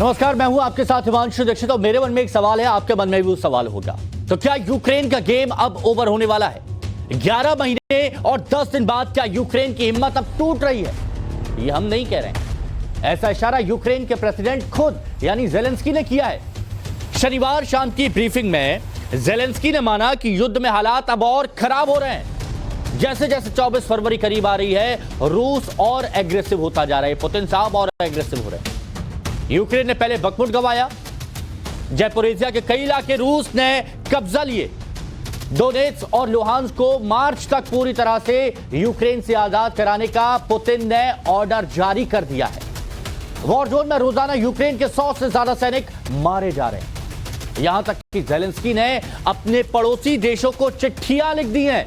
नमस्कार, मैं हूं आपके साथ हिमांशु दीक्षित और मेरे मन में एक सवाल है, आपके मन में भी वो सवाल होगा। तो क्या यूक्रेन का गेम अब ओवर होने वाला है? 11 महीने और 10 दिन बाद क्या यूक्रेन की हिम्मत अब टूट रही है? ये हम नहीं कह रहे हैं, ऐसा इशारा यूक्रेन के प्रेसिडेंट खुद यानी जेलेंस्की ने किया है। शनिवार शाम की ब्रीफिंग में जेलेंस्की ने माना कि युद्ध में हालात अब और खराब हो रहे हैं। जैसे जैसे 24 फरवरी करीब आ रही है, रूस और एग्रेसिव होता जा रहा है, पुतिन साहब और एग्रेसिव हो रहे हैं। यूक्रेन ने पहले बखमुट गंवाया, ज़ैपोरिज़िया के कई इलाके रूस ने कब्जा लिए, डोनेट्स्क और लुहांस्क को मार्च तक पूरी तरह से यूक्रेन से आजाद कराने का पुतिन ने ऑर्डर जारी कर दिया है। वॉर जोन में रोजाना यूक्रेन के 100 से ज्यादा सैनिक मारे जा रहे हैं। यहां तक कि जेलेंस्की ने अपने पड़ोसी देशों को चिट्ठियां लिख दी हैं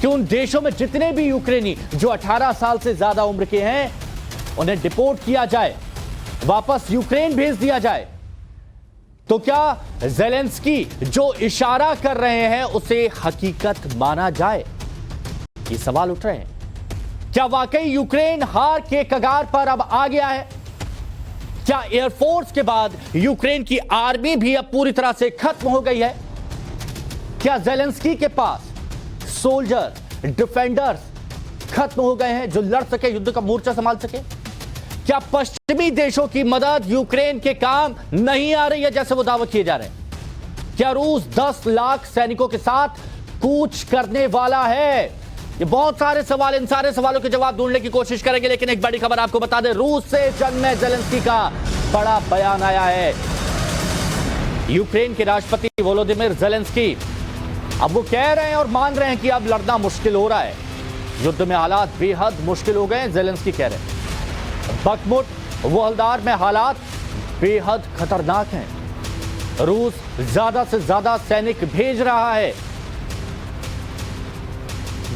कि उन देशों में जितने भी यूक्रेनी जो 18 साल से ज्यादा उम्र के हैं उन्हें डिपोर्ट किया जाए, वापस यूक्रेन भेज दिया जाए। तो क्या जेलेंस्की जो इशारा कर रहे हैं उसे हकीकत माना जाए? ये सवाल उठ रहे हैं। क्या वाकई यूक्रेन हार के कगार पर अब आ गया है? क्या एयरफोर्स के बाद यूक्रेन की आर्मी भी अब पूरी तरह से खत्म हो गई है? क्या जेलेंस्की के पास सोल्जर, डिफेंडर्स खत्म हो गए हैं जो लड़ सके, युद्ध का मोर्चा संभाल सके? क्या पश्चिमी देशों की मदद यूक्रेन के काम नहीं आ रही है जैसे वो दावा किए जा रहे हैं? क्या रूस 10 लाख सैनिकों के साथ कूच करने वाला है? ये बहुत सारे सवाल, इन सारे सवालों के जवाब ढूंढने की कोशिश करेंगे, लेकिन एक बड़ी खबर आपको बता दें, रूस से जंग में जेलेंस्की का बड़ा बयान आया है। यूक्रेन के राष्ट्रपति वोलोदिमीर जेलेंस्की अब वो कह रहे हैं और मान रहे हैं कि अब लड़ना मुश्किल हो रहा है, युद्ध में हालात बेहद मुश्किल हो गए हैं। जेलेंस्की कह रहे हैं बखमुट वोहलदार में हालात बेहद खतरनाक हैं, रूस ज्यादा से ज्यादा सैनिक भेज रहा है।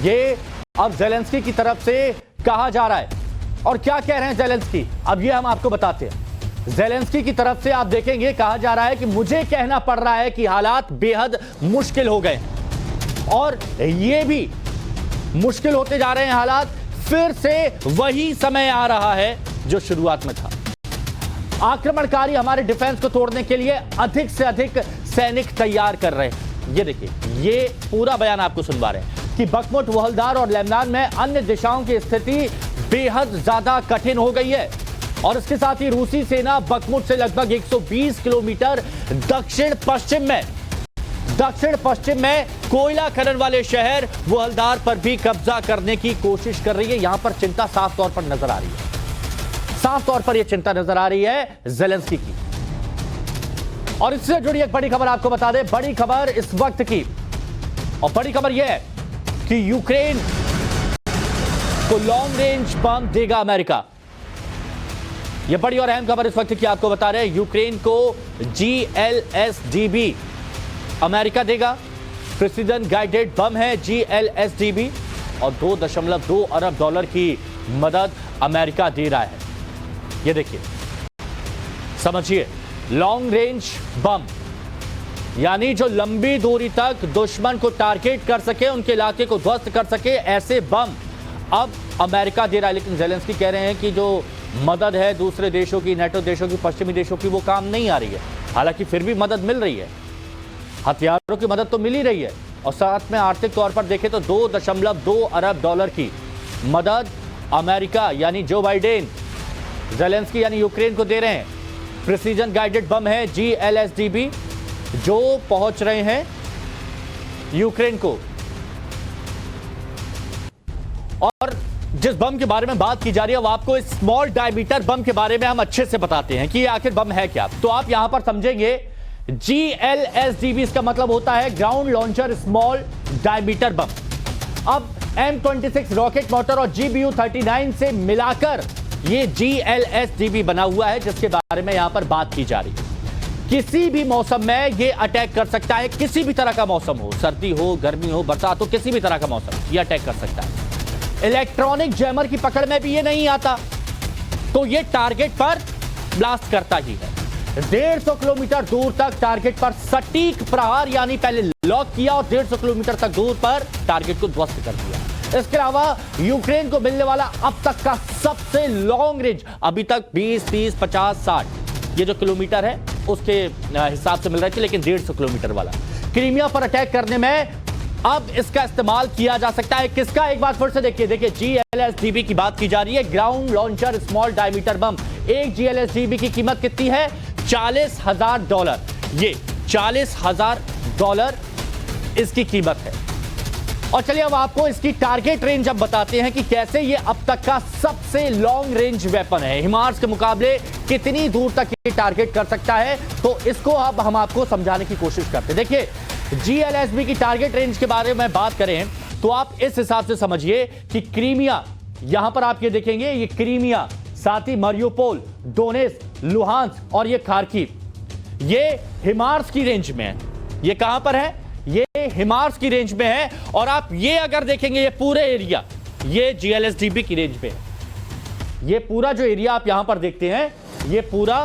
ये अब जेलेंस्की की तरफ से कहा जा रहा है। और क्या कह रहे हैं जेलेंस्की, अब ये हम आपको बताते हैं। जेलेंस्की की तरफ से आप देखेंगे कहा जा रहा है कि मुझे कहना पड़ रहा है कि हालात बेहद मुश्किल हो गए और ये भी मुश्किल होते जा रहे हैं हालात। फिर से वही समय आ रहा है जो शुरुआत में था। आक्रमणकारी हमारे डिफेंस को तोड़ने के लिए अधिक से अधिक सैनिक तैयार कर रहे हैं। ये देखिए, ये पूरा बयान आपको सुनवा रहे हैं कि बखमुट, वोहलदार और लेबनान में अन्य दिशाओं की स्थिति बेहद ज्यादा कठिन हो गई है। और इसके साथ ही रूसी सेना बखमुट से लगभग 120 किलोमीटर दक्षिण पश्चिम में कोयला खनन वाले शहर वोहलदार पर भी कब्जा करने की कोशिश कर रही है। यहां पर चिंता साफ तौर पर नजर आ रही है, साफ तौर पर यह चिंता नजर आ रही है जेलेंस्की की। और इससे जुड़ी एक बड़ी खबर आपको बता दें, बड़ी खबर इस वक्त की, और बड़ी खबर यह है कि यूक्रेन को लॉन्ग रेंज बम देगा अमेरिका। यह बड़ी और अहम खबर इस वक्त की आपको बता रहे हैं। यूक्रेन को GLSDB अमेरिका देगा। प्रिसीजन गाइडेड बम है GLSDB और $2.2 अरब की मदद अमेरिका दे रहा है। ये देखिए, समझिए, लॉन्ग रेंज बम यानी जो लंबी दूरी तक दुश्मन को टारगेट कर सके, उनके इलाके को ध्वस्त कर सके, ऐसे बम अब अमेरिका दे रहा है। लेकिन जेलेंस्की कह रहे हैं कि जो मदद है दूसरे देशों की, नेटो देशों की, पश्चिमी देशों की, वो काम नहीं आ रही है। हालांकि फिर भी मदद मिल रही है, हथियारों की मदद तो मिल ही रही है, और साथ में आर्थिक तौर पर देखें तो $2.2 अरब की मदद अमेरिका यानी जो बाइडेन जेलेंस्की यानी यूक्रेन को दे रहे हैं। प्रिसीजन गाइडेड बम है GLSDB जो पहुंच रहे हैं यूक्रेन को। और जिस बम के बारे में बात की जा रही है वो आपको इस स्मॉल डायमीटर बम के बारे में हम अच्छे से बताते हैं कि आखिर बम है क्या। तो आप यहां पर समझेंगे, GLSDB इसका मतलब होता है ग्राउंड लॉन्चर स्मॉल डायमीटर बम। अब M26 रॉकेट मोटर और GBU-39 से मिलाकर ये GLSDB बना हुआ है, जिसके बारे में यहां पर बात की जा रही है। किसी भी मौसम में ये अटैक कर सकता है, किसी भी तरह का मौसम हो, सर्दी हो, गर्मी हो, बरसात हो, किसी भी तरह का मौसम ये अटैक कर सकता है। इलेक्ट्रॉनिक जैमर की पकड़ में भी ये नहीं आता, तो ये टारगेट पर ब्लास्ट करता ही है। 150 किलोमीटर दूर तक टारगेट पर सटीक प्रहार यानी पहले लॉक किया और 150 किलोमीटर तक दूर पर टारगेट को ध्वस्त कर दिया। इसके अलावा यूक्रेन को मिलने वाला अब तक का सबसे लॉन्ग रेंज, अभी तक 20, 30, 50, 60 ये जो किलोमीटर है उसके हिसाब से मिल रही थी, लेकिन 150 किलोमीटर वाला। क्रीमिया पर अटैक करने में अब इसका इस्तेमाल किया जा सकता है। किसका, एक बार फिर से देखिए GLSDB की बात की जा रही है, ग्राउंड लॉन्चर स्मॉल डायमीटर बम। एक GLSDB की कीमत कितनी है? $40,000। ये $40,000 इसकी कीमत है। और चलिए अब आपको इसकी टारगेट रेंज अब बताते हैं कि कैसे ये अब तक का सबसे लॉन्ग रेंज वेपन है। हिमार्स के मुकाबले कितनी दूर तक ये टारगेट कर सकता है, तो इसको अब हम आपको समझाने की कोशिश करते हैं। देखिए GLSB की टारगेट रेंज के बारे में बात करें तो आप इस हिसाब से समझिए कि क्रीमिया, यहां पर आप ये देखेंगे, ये क्रीमिया, साथ ही मरियोपोल, डोनेट्स्क, लुहांस्क और ये खार्किव, ये हिमार्स की रेंज में है। ये कहां पर है? ये हिमार्स की रेंज में है। और आप ये अगर देखेंगे ये पूरे एरिया, ये GLSDB की रेंज में है। ये पूरा जो एरिया आप यहां पर देखते हैं, ये पूरा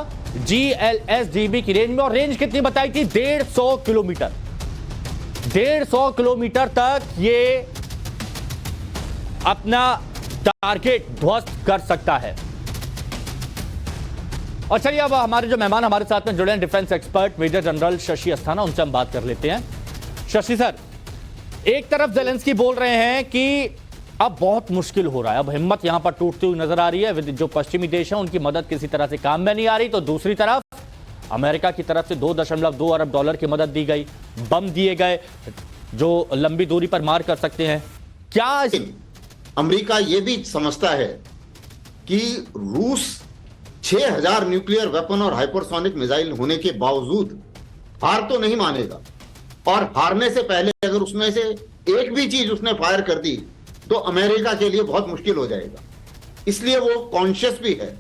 GLSDB की रेंज में। और रेंज कितनी बताई थी? 150 किलोमीटर। 150 किलोमीटर तक ये अपना टारगेट ध्वस्त कर सकता है। और चलिए अब हमारे जो मेहमान हमारे साथ में जुड़े हैं, defence expert major general Shashi Asthana, उनसे हम बात कर लेते हैं। शशि सर, एक तरफ ज़ेलेंस्की बोल रहे हैं कि अब बहुत मुश्किल हो रहा है, अब हिम्मत यहां पर टूटती हुई नजर आ रही है, जो पश्चिमी देश है उनकी मदद किसी तरह से काम में नहीं आ रही। तो दूसरी तरफ अमेरिका की तरफ से $2.2 अरब की मदद दी गई, बम दिए गए जो लंबी दूरी पर मार कर सकते हैं। क्या अमेरिका यह भी समझता है कि रूस 6000 न्यूक्लियर वेपन और हाइपरसोनिक मिसाइल होने के बावजूद हार तो नहीं मानेगा, और हारने से पहले अगर उसमें से एक भी चीज उसने फायर कर दी तो अमेरिका के लिए बहुत मुश्किल हो जाएगा। इसलिए वो कॉन्शियस भी है,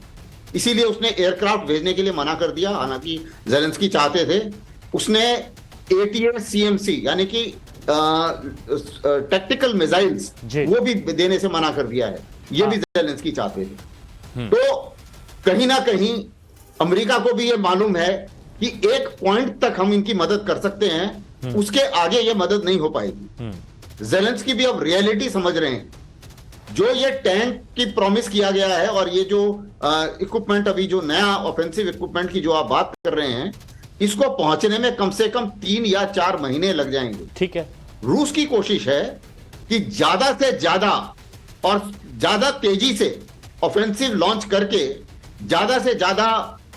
इसीलिए उसने एयरक्राफ्ट भेजने के लिए मना कर दिया। हालांकि ज़ेलेंस्की चाहते थे, उसने ATACMC यानी कि टैक्टिकल मिसाइल्स वो भी देने से मना कर दिया है। ये भी ज़ेलेंस्की चाहते थे। तो कहीं ना कहीं अमेरिका को भी ये मालूम है कि एक पॉइंट तक हम इनकी मदद कर सकते हैं, उसके आगे ये मदद नहीं हो पाएगी। ज़ेलेंस्की भी अब रियलिटी समझ रहे हैं। जो ये टैंक की प्रॉमिस किया गया है और ये जो इक्विपमेंट, अभी जो नया ऑफेंसिव इक्विपमेंट की जो आप बात कर रहे हैं, इसको पहुंचने में कम से कम 3 या 4 महीने लग जाएंगे। ठीक है, रूस की कोशिश है कि ज्यादा से ज्यादा और ज्यादा तेजी से ऑफेंसिव लॉन्च करके ज्यादा से ज्यादा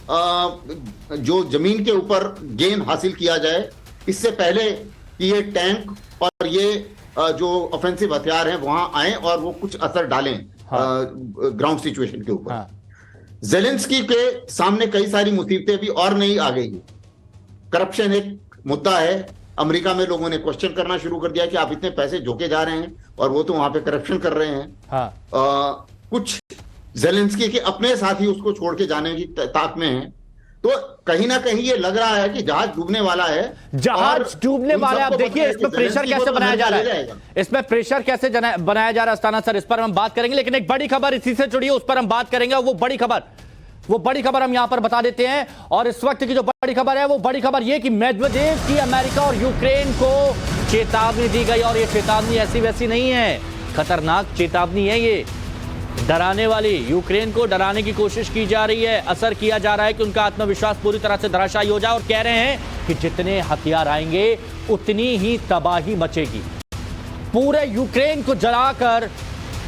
जो जमीन के ऊपर गेन हासिल किया जाए, इससे पहले कि ये टैंक और ये जो ऑफेंसिव हथियार हैं वहां आए और वो कुछ असर डालें ग्राउंड सिचुएशन के ऊपर। ज़ेलेंस्की के सामने कई सारी मुसीबतें भी और नहीं आ गई। करप्शन एक मुद्दा है। अमेरिका में लोगों ने क्वेश्चन करना शुरू कर दिया कि आप इतने पैसे झोंके जा रहे हैं और वो तो वहां पे करप्शन कर रहे हैं। कुछ ज़ेलेंस्की के अपने साथी उसको छोड़ के जाने की ताक में हैं। तो कहीं ना कहीं ये लग रहा है कि जहाज डूबने वाला है। जहाज डूबने वाला है। आप देखिए इसमें प्रेशर कैसे बनाया जा रहा है, इसमें प्रेशर कैसे बनाया जा रहा है अस्थाना सर, इस पर हम बात करेंगे। लेकिन एक बड़ी खबर इसी से जुड़ी है, उस पर हम बात करेंगे। वो बड़ी खबर हम यहां पर बता देते हैं। और इस वक्त की जो बड़ी खबर है, वो बड़ी खबर ये कि मेदवेदेव की अमेरिका और यूक्रेन को चेतावनी दी गई। और ये चेतावनी ऐसी वैसी नहीं है, खतरनाक चेतावनी है। ये डराने वाली, यूक्रेन को डराने की कोशिश की जा रही है। असर किया जा रहा है कि उनका आत्मविश्वास पूरी तरह से धराशायी हो जाए। और कह रहे हैं कि जितने हथियार आएंगे उतनी ही तबाही मचेगी। पूरे यूक्रेन को जलाकर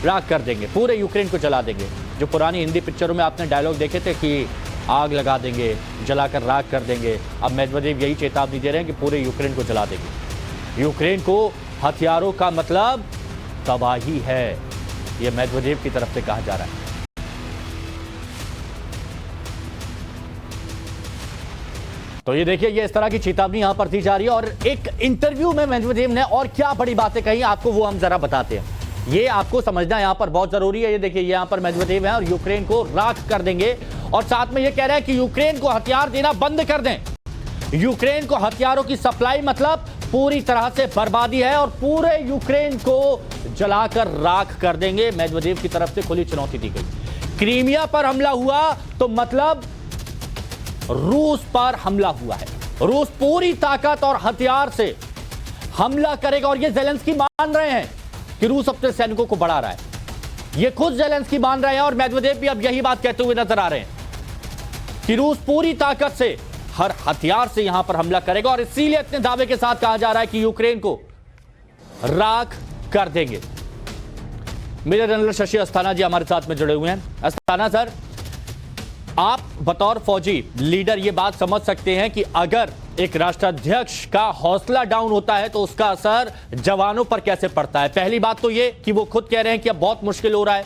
राख कर देंगे, पूरे यूक्रेन को जला देंगे। जो पुरानी हिंदी पिक्चरों में आपने डायलॉग देखे थे कि आग लगा देंगे, जलाकर राख कर देंगे, अब मेदवेदेव यही चेतावनी दे रहे हैं कि पूरे यूक्रेन को जला देंगे। यूक्रेन को हथियारों का मतलब तबाही है, यह मेदवेदेव की तरफ से कहा जा रहा है। तो ये देखिए, ये इस तरह की चेतावनी यहां पर दी जा रही है। और एक इंटरव्यू में मेदवेदेव ने और क्या बड़ी बातें कही, आपको वो हम जरा बताते हैं। ये आपको समझना यहां पर बहुत जरूरी है। ये देखिए, यहां पर मेदवेदेव है और यूक्रेन को राख कर देंगे। और साथ में ये कह रहे हैं कि यूक्रेन को हथियार देना बंद कर दें। यूक्रेन को हथियारों की सप्लाई मतलब पूरी तरह से बर्बादी है और पूरे यूक्रेन को जलाकर राख कर देंगे। मेदवेदेव की तरफ से खुली चुनौती दी गई। क्रीमिया पर हमला हुआ तो मतलब रूस पर हमला हुआ है। रूस पूरी ताकत और हथियार से हमला करेगा। और ये ज़ेलेंस्की मान रहे हैं कि रूस अपने सैनिकों को बढ़ा रहा है। ये खुद ज़ेलेंस्की मान रहे हैं और मेदवेदेव भी अब यही बात कहते हुए नजर आ रहे हैं। कि रूस पूरी ताकत से, हर हथियार से यहां पर हमला करेगा और इसीलिए इतने दावे के साथ कहा जा रहा है कि यूक्रेन को राख कर देंगे। मेजर जनरल शशि अस्थाना जी हमारे साथ में जुड़े हुए हैं। अस्थाना सर, आप बतौर फौजी लीडर ये बात समझ सकते हैं कि अगर एक राष्ट्राध्यक्ष का हौसला डाउन होता है तो उसका असर जवानों पर कैसे पड़ता है? पहली बात तो ये कि वो खुद कह रहे हैं कि अब बहुत मुश्किल हो रहा है,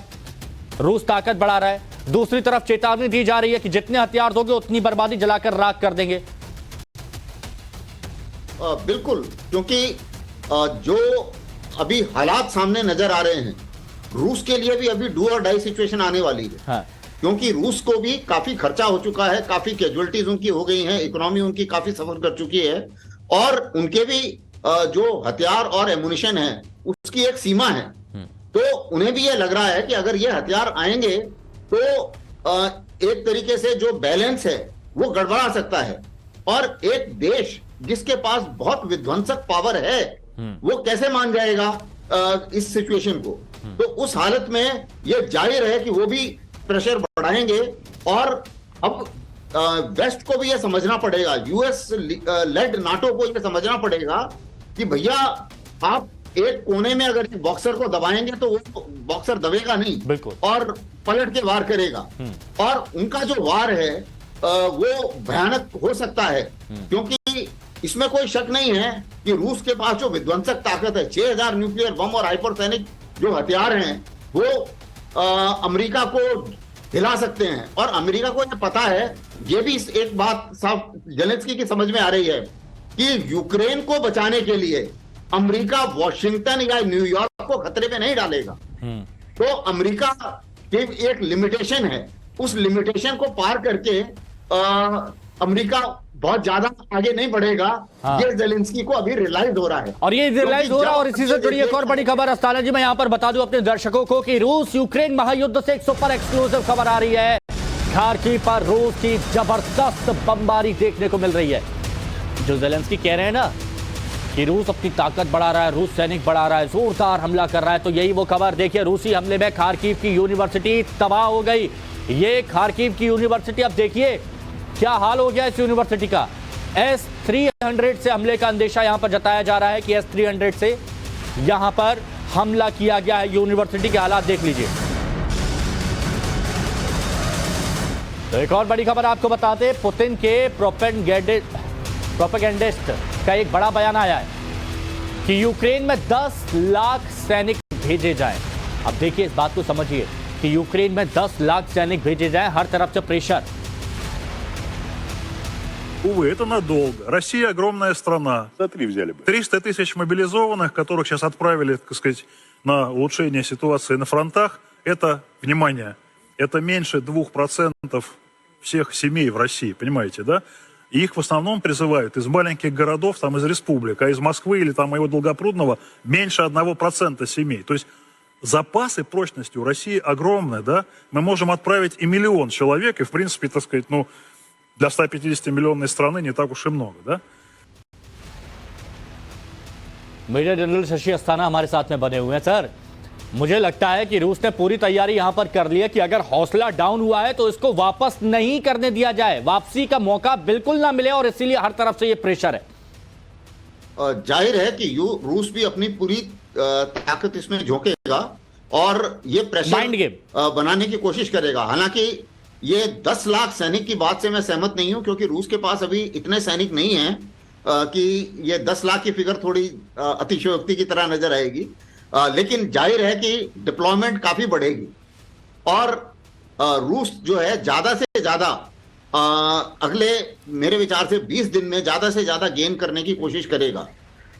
रूस ताकत बढ़ा रहा है। दूसरी तरफ चेतावनी दी जा रही है कि जितने हथियार दोगे उतनी बर्बादी जलाकर राख कर देंगे। बिल्कुल, क्योंकि जो अभी हालात सामने नजर आ रहे हैं, रूस के लिए भी अभी डू और डाई सिचुएशन आने वाली है। हाँ। क्योंकि रूस को भी काफी खर्चा हो चुका है, काफी कैजुअलिटीज उनकी हो गई हैं, इकोनॉमी उनकी काफी सफर कर चुकी है और उनके भी जो हथियार और एमुनिशन है उसकी एक सीमा है। तो उन्हें भी ये लग रहा है कि अगर ये हथियार आएंगे तो एक तरीके से जो बैलेंस है वो गड़बड़ा सकता है और एक देश जिसके पास बहुत विध्वंसक पावर है वो कैसे मान जाएगा इस सिचुएशन को। तो उस हालत में ये जाहिर है कि वो भी प्रेशर बढ़ाएंगे और अब वेस्ट को भी ये समझना पड़ेगा, यूएस लेड नाटो को ये समझना पड़ेगा कि भैया आप एक कोने में अगर बॉक्सर को दबाएंगे तो वो बॉक्सर दबेगा नहीं और पलट के वार करेगा और उनका जो वार है वो भयानक हो सकता है। क्योंकि इसमें कोई शक नहीं है कि रूस के पास जो विध्वंसक ताकत है, 6000 न्यूक्लियर बम और हाइपरसोनिक जो हथियार हैं वो अमेरिका को हिला सकते हैं और अमेरिका को यह पता है। ये भी एक बात साफ जेलेंस्की की समझ में आ रही है कि यूक्रेन को बचाने के लिए अमेरिका वॉशिंगटन या न्यूयॉर्क को खतरे में नहीं डालेगा। तो अमेरिका की एक लिमिटेशन है, उस लिमिटेशन को पार करके अमेरिका बहुत ज्यादा आगे नहीं बढ़ेगा। हाँ। ये जेलेंस्की को अभी रियलाइज हो रहा है और ये रियलाइज हो रहा है और इसी से जुड़ी एक और बड़ी खबर अस्थाना जी मैं यहां पर बता दूं अपने दर्शकों को कि रूस यूक्रेन महायुद्ध से एक सुपर एक्सक्लूसिव खबर आ रही है। खार्किव पर रूस की जबरदस्त बमबारी देखने को मिल रही है। जो जेलेंस्की कह रहे हैं ना कि रूस अपनी ताकत बढ़ा रहा है, रूस सैनिक बढ़ा रहा है, जोरदार हमला कर रहा है, तो यही वो खबर। देखिए रूसी हमले में खार्किव की यूनिवर्सिटी तबाह हो गई। ये खार्किव की यूनिवर्सिटी, अब देखिए क्या हाल हो गया इस यूनिवर्सिटी का। S-300 से हमले का अंदेशा यहां पर जताया जा रहा है कि S-300 से यहां पर हमला किया गया है। यूनिवर्सिटी के हालात देख लीजिए। तो एक और बड़ी खबर आपको बताते, पुतिन के प्रोपेगेंडिस्ट का एक बड़ा बयान आया है कि यूक्रेन में 10 लाख सैनिक भेजे जाएं। अब देखिए इस बात को समझिए कि यूक्रेन में 10 लाख सैनिक भेजे जाएं, हर तरफ से pressure. Увы, это надолго. Россия огромная страна. 3 взяли бы. 300 тысяч мобилизованных, которых сейчас отправили, так сказать, на улучшение ситуации на фронтах. Это, внимание, это меньше 2% всех семей в России, понимаете, да? И их в основном призывают из маленьких городов, там из республик, а из Москвы или там его Долгопрудного меньше 1% семей. То есть запасы прочности у России огромные, да? Мы можем отправить и 1 миллион человек, и в принципе, так сказать, ну, для 150-миллионной страны не так уж и много, да? Major general Shashi Asthana हमारे साथ में बने हुए हैं। सर, मुझे लगता है कि रूस ने पूरी तैयारी यहां पर कर ली है कि अगर हौसला डाउन हुआ है तो इसको वापस नहीं करने दिया जाए, वापसी का मौका बिल्कुल ना मिले और इसीलिए हर तरफ से ये प्रेशर है। जाहिर है कि रूस भी अपनी पूरी ताकत इसमें झोंकेगा और ये प्रेशर माइंड गेम बनाने की कोशिश करेगा। हालांकि ये 10 लाख सैनिक की बात से मैं सहमत नहीं हूं, क्योंकि रूस के पास अभी इतने सैनिक नहीं हैं कि ये 10 लाख की फिगर थोड़ी अतिशयोक्ति की तरह नजर आएगी। लेकिन जाहिर है कि डिप्लॉयमेंट काफी बढ़ेगी और रूस जो है ज्यादा से ज्यादा अगले मेरे विचार से 20 दिन में ज्यादा से ज्यादा गेन करने की कोशिश करेगा।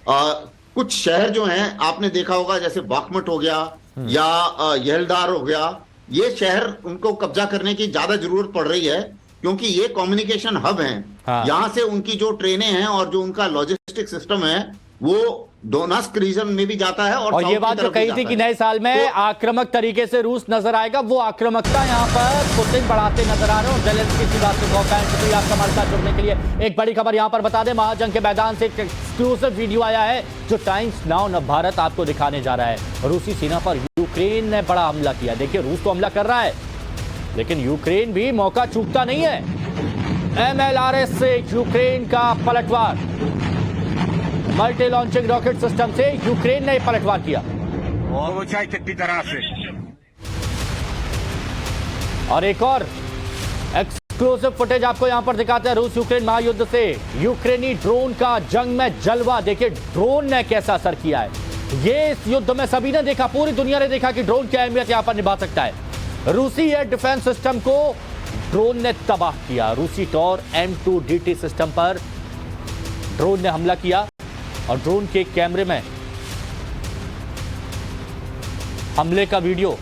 कुछ शहर जो हैं आपने देखा होगा, जैसे बाखमट हो गया या येल्डार हो गया, ये शहर उनको कब्जा करने की ज्यादा जरूरत पड़ रही है क्योंकि ये कम्युनिकेशन हब हैं। हाँ। यहाँ से उनकी जो ट्रेनें हैं और जो उनका लॉजिस्टिक सिस्टम है वो डोनेस्क रीजन में भी जाता है और ये बात जो कही थी कि नए साल में आक्रामक तरीके से रूस नजर आएगा, वो आक्रामकता यहाँ पर पुतिन बढ़ाते नजर आ रहे हैं। और जेलेंस्की की बात से शुक्रिया आपका हमारे साथ जुड़ने के लिए। एक बड़ी खबर यहाँ पर बता दें, महाजंग के मैदान से एक एक्सक्लूसिव वीडियो आया है जो टाइम्स नाउ नव भारत आपको दिखाने जा रहा है। रूसी सेना पर यूक्रेन ने बड़ा हमला किया। देखिए रूस तो हमला कर रहा है लेकिन यूक्रेन भी मौका चूकता नहीं है। MLRS से यूक्रेन का पलटवार। मल्टी लॉन्चिंग रॉकेट सिस्टम से यूक्रेन ने पलटवार किया। Получайте, пидорасы! और एक और एक्सक्लूसिव फुटेज आपको यहां पर दिखाते हैं रूस यूक्रेन महायुद्ध से यूक्रेनी ड्रोन का जंग में जलवा। देखिए ड्रोन ने कैसा असर किया है। ये इस युद्ध में सभी ने देखा, पूरी दुनिया ने देखा कि ड्रोन क्या अहमियत यहां पर निभा सकता है। रूसी एयर डिफेंस सिस्टम को ड्रोन ने तबाह किया। रूसी टॉर M2DT सिस्टम पर ड्रोन ने हमला किया और ड्रोन के कैमरे में हमले का वीडियो